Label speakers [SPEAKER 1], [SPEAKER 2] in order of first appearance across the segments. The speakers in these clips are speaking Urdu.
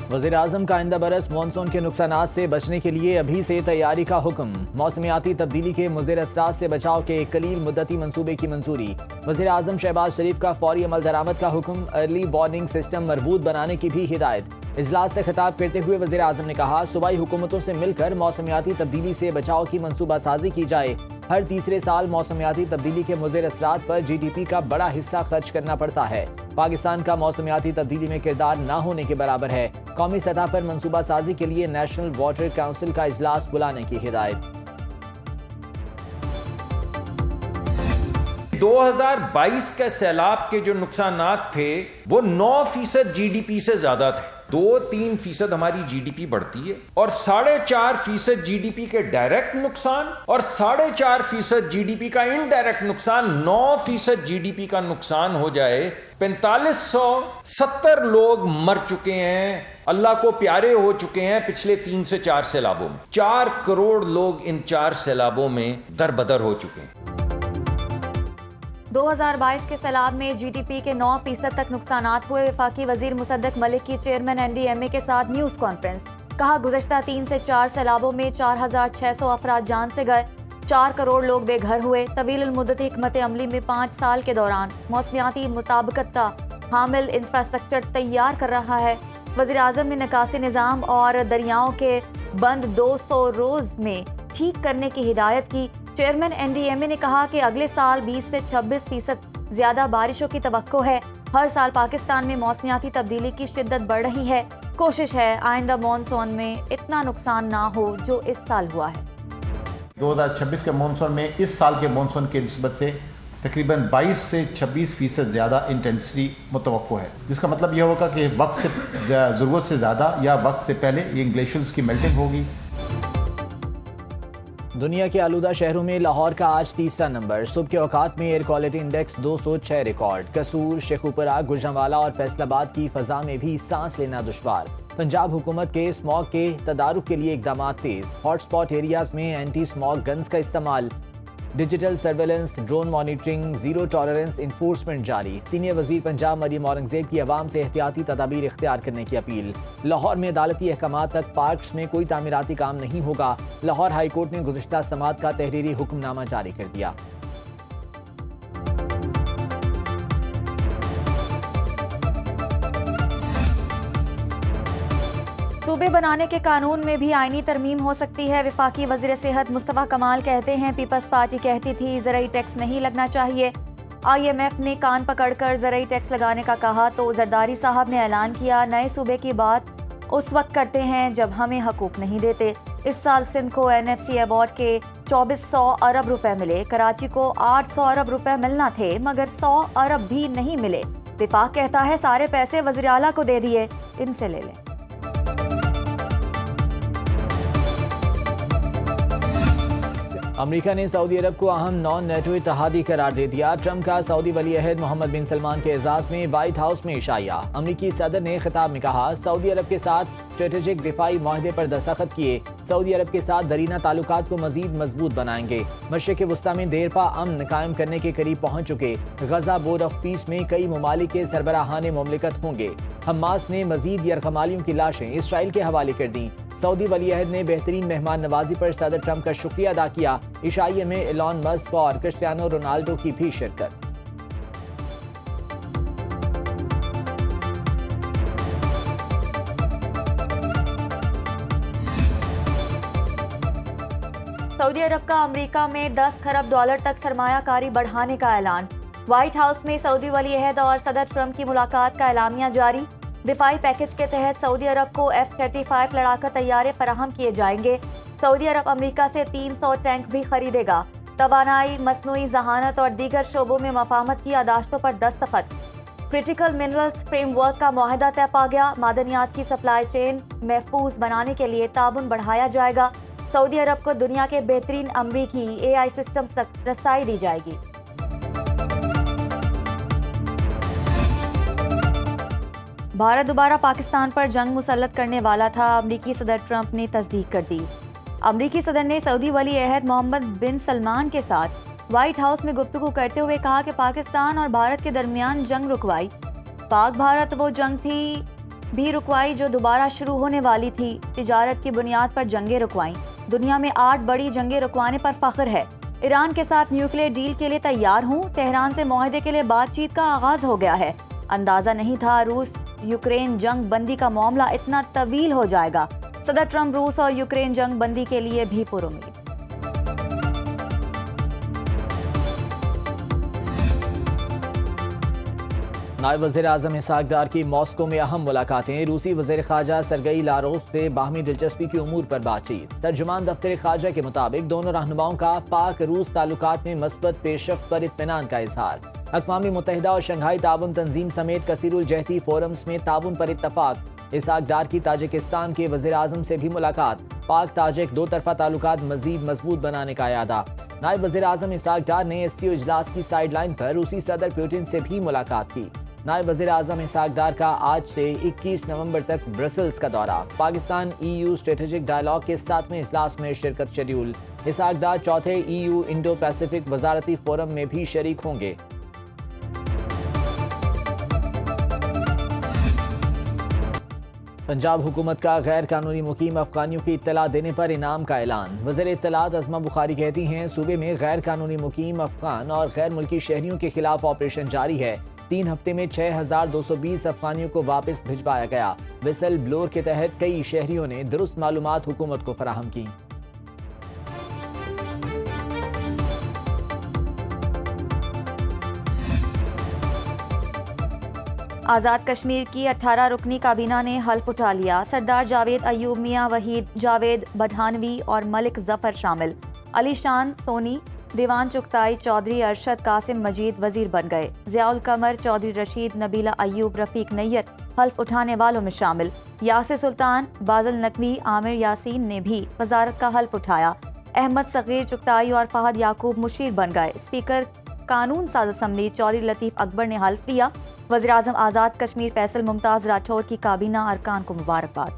[SPEAKER 1] وزیر اعظم کا آئندہ برس مانسون کے نقصانات سے بچنے کے لیے ابھی سے تیاری کا حکم۔ موسمیاتی تبدیلی کے مضر اثرات سے بچاؤ کے قلیل مدتی منصوبے کی منظوری۔ وزیر اعظم شہباز شریف کا فوری عمل درآمد کا حکم۔ ارلی وارننگ سسٹم مربوط بنانے کی بھی ہدایت۔ اجلاس سے خطاب کرتے ہوئے وزیر اعظم نے کہا، صوبائی حکومتوں سے مل کر موسمیاتی تبدیلی سے بچاؤ کی منصوبہ سازی کی جائے۔ ہر تیسرے سال موسمیاتی تبدیلی کے مضر اثرات پر جی ڈی پی کا بڑا حصہ خرچ کرنا پڑتا ہے۔ پاکستان کا موسمیاتی تبدیلی میں کردار نہ ہونے کے برابر ہے۔ قومی سطح پر منصوبہ سازی کے لیے نیشنل واٹر کونسل کا اجلاس بلانے کی ہدایت۔
[SPEAKER 2] 2022 کے سیلاب کے جو نقصانات تھے وہ 9% جی ڈی پی سے زیادہ تھے۔ 2-3% ہماری جی ڈی پی بڑھتی ہے اور 4.5% جی ڈی پی کے ڈائریکٹ نقصان اور 4.5% جی ڈی پی کا انڈائریکٹ نقصان، 9% جی ڈی پی کا نقصان ہو جائے۔ 4570 لوگ مر چکے ہیں، اللہ کو پیارے ہو چکے ہیں پچھلے 3 سے 4 سیلابوں میں۔ 4 کروڑ لوگ ان 4 سیلابوں میں دربدر ہو چکے ہیں۔
[SPEAKER 3] 2022 کے سیلاب میں جی ڈی پی کے 9% تک نقصانات ہوئے۔ وفاقی وزیر مصدق ملک کی چیئرمین این ڈی ایم اے کے ساتھ نیوز کانفرنس۔ کہا، گزشتہ 3 سے 4 سیلابوں میں 4600 افراد جان سے گئے، 4 کروڑ لوگ بے گھر ہوئے۔ طویل المدت حکمت عملی میں 5 سال کے دوران موسمیاتی مطابقت کا حامل انفراسٹرکچر تیار کر رہا ہے۔ وزیر اعظم نے نکاسی نظام اور دریاؤں کے بند 200 روز میں ٹھیک کرنے کی ہدایت کی۔ چیئرمین این ڈی ایم اے نے کہا کہ اگلے سال 20 سے 26% زیادہ بارشوں کی توقع ہے۔ ہر سال پاکستان میں موسمیاتی تبدیلی کی شدت بڑھ رہی ہے۔ کوشش ہے آئندہ مانسون میں اتنا نقصان نہ ہو جو اس سال ہوا ہے۔
[SPEAKER 4] 2026 کے مانسون میں اس سال کے مانسون کی نسبت سے تقریباً 22 سے 26% زیادہ انٹینسٹی متوقع ہے، جس کا مطلب یہ ہوگا کہ وقت سے ضرورت سے زیادہ یا وقت سے پہلے یہ گلیشیئرز کی میلٹنگ ہوگی۔
[SPEAKER 1] دنیا کے آلودہ شہروں میں لاہور کا آج تیسرا نمبر۔ صبح کے اوقات میں ایئر کوالٹی انڈیکس 206 ریکارڈ۔ قصور، شیخوپورہ، گوجرانوالہ اور فیصل آباد کی فضا میں بھی سانس لینا دشوار۔ پنجاب حکومت کے اسموگ کے تدارک کے لیے اقدامات تیز۔ ہاٹ سپاٹ ایریاز میں اینٹی اسموگ گنز کا استعمال، digital surveillance, drone monitoring, zero tolerance enforcement جاری۔ سینئر وزیر پنجاب مریم اورنگزیب کی عوام سے احتیاطی تدابیر اختیار کرنے کی اپیل۔ لاہور میں عدالتی احکامات تک پارکس میں کوئی تعمیراتی کام نہیں ہوگا۔ لاہور ہائی کورٹ نے گزشتہ سماعت کا تحریری حکم نامہ جاری کر دیا۔
[SPEAKER 3] صوبے بنانے کے قانون میں بھی آئینی ترمیم ہو سکتی ہے۔ وفاقی وزیر صحت مصطفیٰ کمال کہتے ہیں، پیپلز پارٹی کہتی تھی زرعی ٹیکس نہیں لگنا چاہیے۔ آئی ایم ایف نے کان پکڑ کر زرعی ٹیکس لگانے کا کہا تو زرداری صاحب نے اعلان کیا، نئے صوبے کی بات اس وقت کرتے ہیں جب ہمیں حقوق نہیں دیتے۔ اس سال سندھ کو این ایف سی ایوارڈ کے 2400 ارب روپے ملے، کراچی کو 800 ارب روپے ملنا تھے مگر 100 ارب بھی نہیں ملے۔ وفاق کہتا ہے سارے پیسے وزیر اعلیٰ کو دے دیے، ان سے لے لیں۔
[SPEAKER 1] امریکہ نے سعودی عرب کو اہم نان نیٹو اتحادی قرار دے دیا۔ ٹرمپ کا سعودی ولی عہد محمد بن سلمان کے اعزاز میں وائٹ ہاؤس میں اشاعیہ۔ امریکی صدر نے خطاب میں کہا، سعودی عرب کے ساتھ اسٹریٹجک دفاعی معاہدے پر دستخط کیے، سعودی عرب کے ساتھ درینہ تعلقات کو مزید مضبوط بنائیں گے۔ مشرق وسطیٰ میں دیرپا امن قائم کرنے کے قریب پہنچ چکے۔ غزہ بورڈ آف پیس میں کئی ممالک کے سربراہان مملکت ہوں گے۔ حماس نے مزید یرغمالیوں کی لاشیں اسرائیل کے حوالے کر دیں۔ سعودی ولی عہد نے بہترین مہمان نوازی پر صدر ٹرمپ کا شکریہ ادا کیا۔ عشائیے میں ایلون مسک اور کرسٹیانو رونالڈو کی بھی شرکت۔
[SPEAKER 3] سعودی عرب کا امریکہ میں 10 کھرب ڈالر تک سرمایہ کاری بڑھانے کا اعلان۔ وائٹ ہاؤس میں سعودی ولی عہد اور صدر ٹرمپ کی ملاقات کا اعلامیہ جاری۔ دفاعی پیکج کے تحت سعودی عرب کو F-35 لڑاکا طیارے فراہم کیے جائیں گے۔ سعودی عرب امریکہ سے 300 ٹینک بھی خریدے گا۔ توانائی، مصنوعی ذہانت اور دیگر شعبوں میں مفاہمت کی یادداشتوں پر دستخط۔ کرٹیکل منرلز فریم ورک کا معاہدہ طے پا گیا۔ معدنیات کی سپلائی چین محفوظ بنانے کے لیے تعاون بڑھایا جائے گا۔ سعودی عرب کو دنیا کے بہترین امریکی اے آئی سسٹمز تک رسائی دی جائے گی۔ بھارت دوبارہ پاکستان پر جنگ مسلط کرنے والا تھا، امریکی صدر ٹرمپ نے تصدیق کر دی۔ امریکی صدر نے سعودی ولی عہد محمد بن سلمان کے ساتھ وائٹ ہاؤس میں گفتگو کرتے ہوئے کہا کہ پاکستان اور بھارت کے درمیان جنگ رکوائی۔ پاک بھارت وہ جنگ تھی بھی رکوائی جو دوبارہ شروع ہونے والی تھی۔ تجارت کی بنیاد پر جنگیں رکوائیں۔ دنیا میں 8 بڑی جنگیں رکوانے پر فخر ہے۔ ایران کے ساتھ نیوکلیئر ڈیل کے لیے تیار ہوں۔ تہران سے معاہدے کے لیے بات چیت کا آغاز ہو گیا ہے۔ اندازہ نہیں تھا روس یوکرین جنگ بندی کا معاملہ اتنا طویل ہو جائے گا۔ صدر ٹرمپ روس اور یوکرین جنگ بندی کے لیے بھی پرامید۔
[SPEAKER 1] نائب وزیر اعظم اسحاق ڈار کی ماسکو میں اہم ملاقاتیں۔ روسی وزیر خارجہ سرگئی لاروف سے باہمی دلچسپی کے امور پر بات چیت۔ ترجمان دفتر خارجہ کے مطابق دونوں رہنماؤں کا پاک روس تعلقات میں مثبت پیش رفت پر اطمینان کا اظہار۔ اقوام متحدہ اور شنگھائی تعاون تنظیم سمیت کثیر الجہتی فورمز میں تعاون پر اتفاق۔ اسحاق ڈار کی تاجکستان کے وزیر اعظم سے بھی ملاقات۔ پاک تاجک دو طرفہ تعلقات مزید مضبوط بنانے کا اعادہ۔ نائب وزیر اعظم اسحاق ڈار نے SCO اجلاس کی سائیڈ لائن پر روسی صدر پیوٹن سے بھی ملاقات کی۔ نائب وزیر اعظم اسحاق ڈار کا آج سے 21 نومبر تک برسلز کا دورہ۔ پاکستان EU اسٹریٹجک ڈائیلاگ کے 7ویں اجلاس میں شرکت شیڈیول۔ اسحاق ڈار چوتھے EU انڈو پیسفک وزارتی فورم میں بھی شریک ہوں گے۔ پنجاب حکومت کا غیر قانونی مقیم افغانیوں کی اطلاع دینے پر انعام کا اعلان۔ وزیر اطلاعات عظمہ بخاری کہتی ہیں صوبے میں غیر قانونی مقیم افغان اور غیر ملکی شہریوں کے خلاف آپریشن جاری ہے۔ 3 ہفتے میں 6220 افغانیوں کو واپس بھجوایا گیا۔ وسل بلور کے تحت کئی شہریوں نے درست معلومات حکومت کو فراہم کی۔
[SPEAKER 3] آزاد کشمیر کی 18 رکنی کابینہ نے حلف اٹھا لیا۔ سردار جاوید ایوب، میاں وحید جاوید بڈھانوی اور ملک ظفر شامل۔ علی شان سونی، دیوان چغتائی چودھری، ارشد قاسم مجید وزیر بن گئے۔ ضیاء القمر، چودھری رشید، نبیلہ ایوب، رفیق نیر حلف اٹھانے والوں میں شامل۔ یاسر سلطان، بازل نقوی، عامر یاسین نے بھی وزارت کا حلف اٹھایا۔ احمد صغیر چغتائی اور فہد یعقوب مشیر بن گئے۔ اسپیکر قانون ساز اسمبلی چودھری لطیف اکبر نے حلف لیا۔ وزیراعظم آزاد کشمیر فیصل ممتاز راٹھور کی کابینہ ارکان کو مبارکباد۔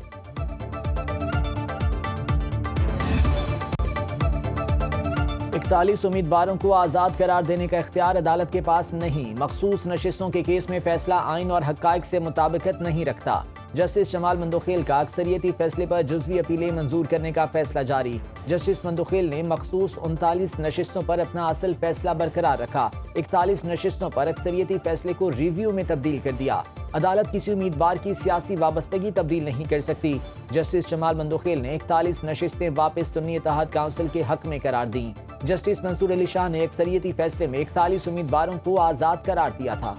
[SPEAKER 1] 41 امیدواروں کو آزاد قرار دینے کا اختیار عدالت کے پاس نہیں۔ مخصوص نشستوں کے کیس میں فیصلہ آئین اور حقائق سے مطابقت نہیں رکھتا۔ جسٹس جمال مندوخیل کا اکثریتی فیصلے پر جزوی اپیلیں منظور کرنے کا فیصلہ جاری۔ جسٹس مندوخیل نے مخصوص 39 نشستوں پر اپنا اصل فیصلہ برقرار رکھا۔ 41 نشستوں پر اکثریتی فیصلے کو ریویو میں تبدیل کر دیا۔ عدالت کسی امیدوار کی سیاسی وابستگی تبدیل نہیں کر سکتی۔ جسٹس جمال مندوخیل نے 41 نشستیں واپس سنی اتحاد کونسل کے حق میں قرار دیں۔ جسٹس منصور علی شاہ نے اکثریتی فیصلے میں 41 امیدواروں کو آزاد قرار دیا تھا۔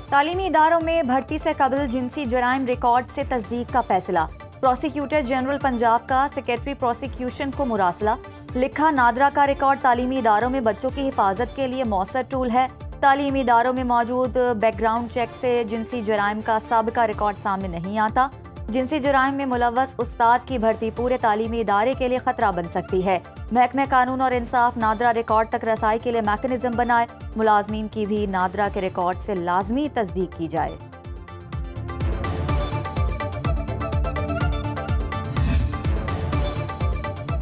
[SPEAKER 3] تعلیمی اداروں میں بھرتی سے قبل جنسی جرائم ریکارڈ سے تصدیق کا فیصلہ۔ پروسیکیوٹر جنرل پنجاب کا سیکریٹری پروسیکیوشن کو مراسلہ۔ لکھا، نادرا کا ریکارڈ تعلیمی اداروں میں بچوں کی حفاظت کے لیے مؤثر ٹول ہے۔ تعلیمی اداروں میں موجود بیک گراؤنڈ چیک سے جنسی جرائم کا سابقہ ریکارڈ سامنے نہیں آتا۔ جنسی جرائم میں ملوث استاد کی بھرتی پورے تعلیمی ادارے کے لیے خطرہ بن سکتی ہے۔ محکمہ قانون اور انصاف نادرا ریکارڈ تک رسائی کے لیے میکانزم بنائے۔ ملازمین کی بھی نادرا کے ریکارڈ سے لازمی تصدیق کی جائے۔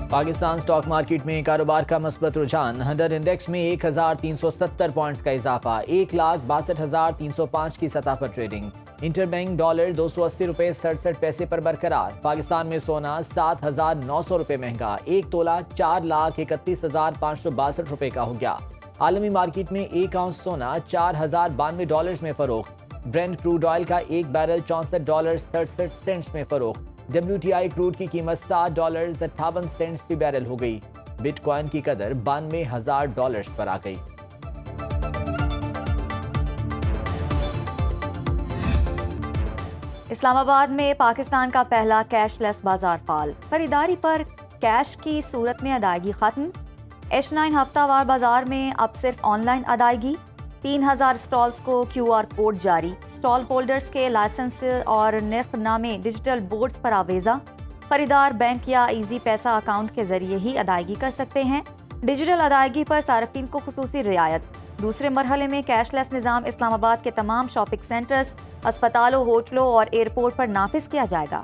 [SPEAKER 1] پاکستان سٹاک مارکیٹ میں کاروبار کا مثبت رجحان۔ 100 انڈیکس میں 1370 پوائنٹس کا اضافہ، 1,62,305 کی سطح پر ٹریڈنگ۔ انٹر بینک ڈالر 280 روپے 67 پیسے پر برقرار۔ پاکستان میں سونا 7,900 روپے مہنگا، 1 تولہ 4,31,562 روپے کا ہو گیا۔ عالمی مارکیٹ میں 1 اونس سونا 4,092 ڈالرز میں فروخت۔ برینٹ کروڈ آئل کا 1 بیرل $64.67 میں فروخت۔ WTI کروڈ کی قیمت $7.58 فی بیرل ہو گئی۔ بٹ کوائن کی قدر $92,000 پر آ گئی۔
[SPEAKER 3] اسلام آباد میں پاکستان کا پہلا کیش لیس بازار فعال۔ خریداری پر کیش کی صورت میں ادائیگی ختم۔ H9 ہفتہ وار بازار میں اب صرف آن لائن ادائیگی۔ 3000 سٹالز کو QR کوڈ جاری۔ سٹال ہولڈرز کے لائسنس اور نرخ نامے ڈیجیٹل بورڈز پر آویزاں۔ خریدار بینک یا ایزی پیسہ اکاؤنٹ کے ذریعے ہی ادائیگی کر سکتے ہیں۔ ڈیجیٹل ادائیگی پر صارفین کو خصوصی رعایت۔ دوسرے مرحلے میں کیش لیس نظام اسلام آباد کے تمام شاپنگ سینٹرز، اسپتالوں، ہوٹلوں اور ایئرپورٹ پر نافذ کیا جائے گا۔